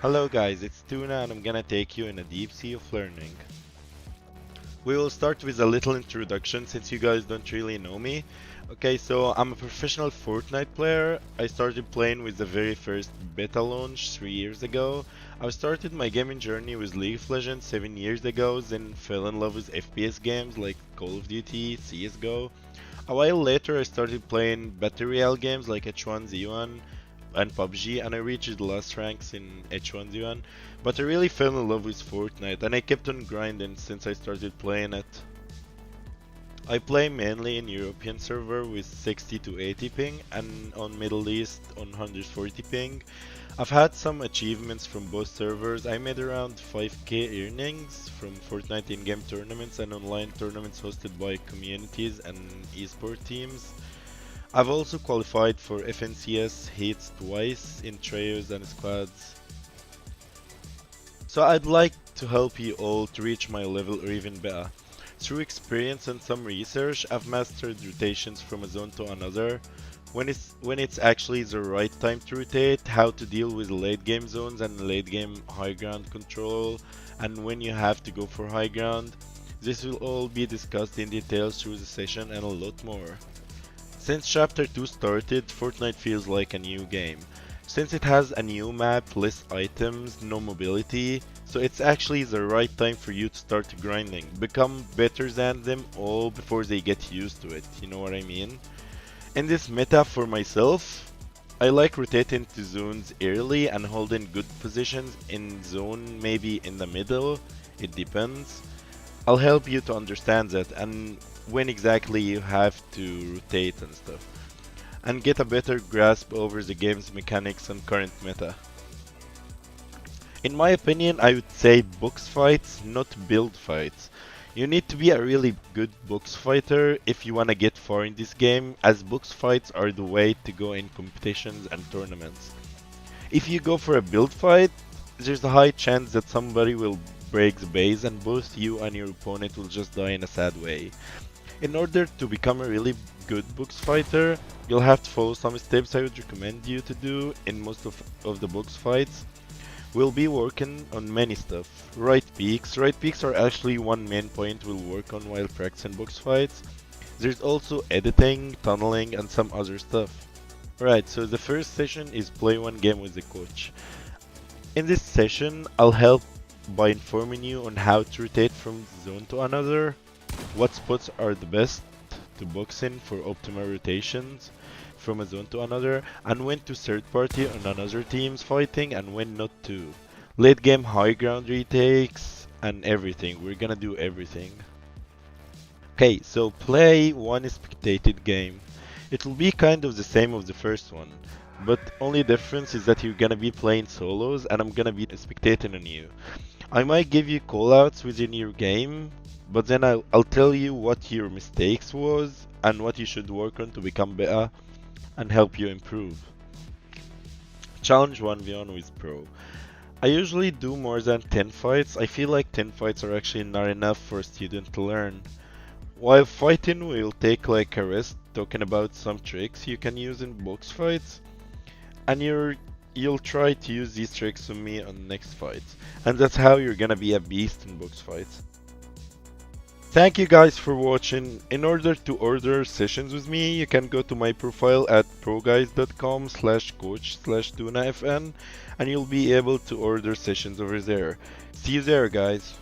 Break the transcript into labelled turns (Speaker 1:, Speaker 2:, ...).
Speaker 1: Hello guys, it's Tuna and I'm gonna take you in a deep sea of learning. We will start with a little introduction since you guys don't really know me. Okay, so I'm a professional Fortnite player. I started playing with the very first beta launch 3 years ago. I started my gaming journey with League of Legends 7 years ago, then fell in love with FPS games like Call of Duty, CSGO. A while later I started playing Battle Royale games like H1Z1 and PUBG, and I reached the last ranks in H1Z1, but I really fell in love with Fortnite and I kept on grinding since I started playing it. I play mainly in European server with 60 to 80 ping and on Middle East on 140 ping. I've had some achievements from both servers. I made around 5k earnings from Fortnite in-game tournaments and online tournaments hosted by communities and esport teams. I've also qualified for FNCS heats twice in trios and squads. So I'd like to help you all to reach my level or even better. Through experience and some research, I've mastered rotations from a zone to another. When it's actually the right time to rotate, how to deal with late game zones and late game high ground control, and when you have to go for high ground. This will all be discussed in detail through the session and a lot more. Since Chapter 2 started, Fortnite feels like a new game. Since it has a new map, less items, no mobility, so it's actually the right time for you to start grinding. Become better than them all before they get used to it, you know what I mean? In this meta for myself, I like rotating to zones early and holding good positions in zone, maybe in the middle, it depends. I'll help you to understand that and when exactly you have to rotate and stuff, and get a better grasp over the game's mechanics and current meta. In my opinion, I would say box fights, not build fights. You need to be a really good box fighter if you wanna get far in this game, as box fights are the way to go in competitions and tournaments. If you go for a build fight, there's a high chance that somebody will break the base and both you and your opponent will just die in a sad way. In order to become a really good box fighter, you'll have to follow some steps I would recommend you to do in most of the box fights. We'll be working on many stuff. Right peaks. Right peaks are actually one main point we'll work on while practicing box fights. There's also editing, tunneling, and some other stuff. Right, so the first session is play one game with the coach. In this session, I'll help by informing you on how to rotate from zone to another, what spots are the best to box in for optimal rotations from a zone to another, and when to third party on another team's fighting and when not to. Late game high ground retakes and everything. We're gonna do everything. Okay, so play one spectated game. It will be kind of the same of the first one, but only difference is that you're gonna be playing solos and I'm gonna be spectating on you. I might give you callouts within your game, but then I'll tell you what your mistakes was and what you should work on to become better and help you improve. Challenge 1v1 with Pro. I usually do more than 10 fights. I feel like 10 fights are actually not enough for a student to learn. While fighting, we'll take like a rest talking about some tricks you can use in box fights, and you'll try to use these tricks on me on next fights, and that's how you're gonna be a beast in box fights. Thank you guys for watching. In order to order sessions with me, you can go to my profile at proguides.com/coach/tunafn and you'll be able to order sessions over there. See you there, guys.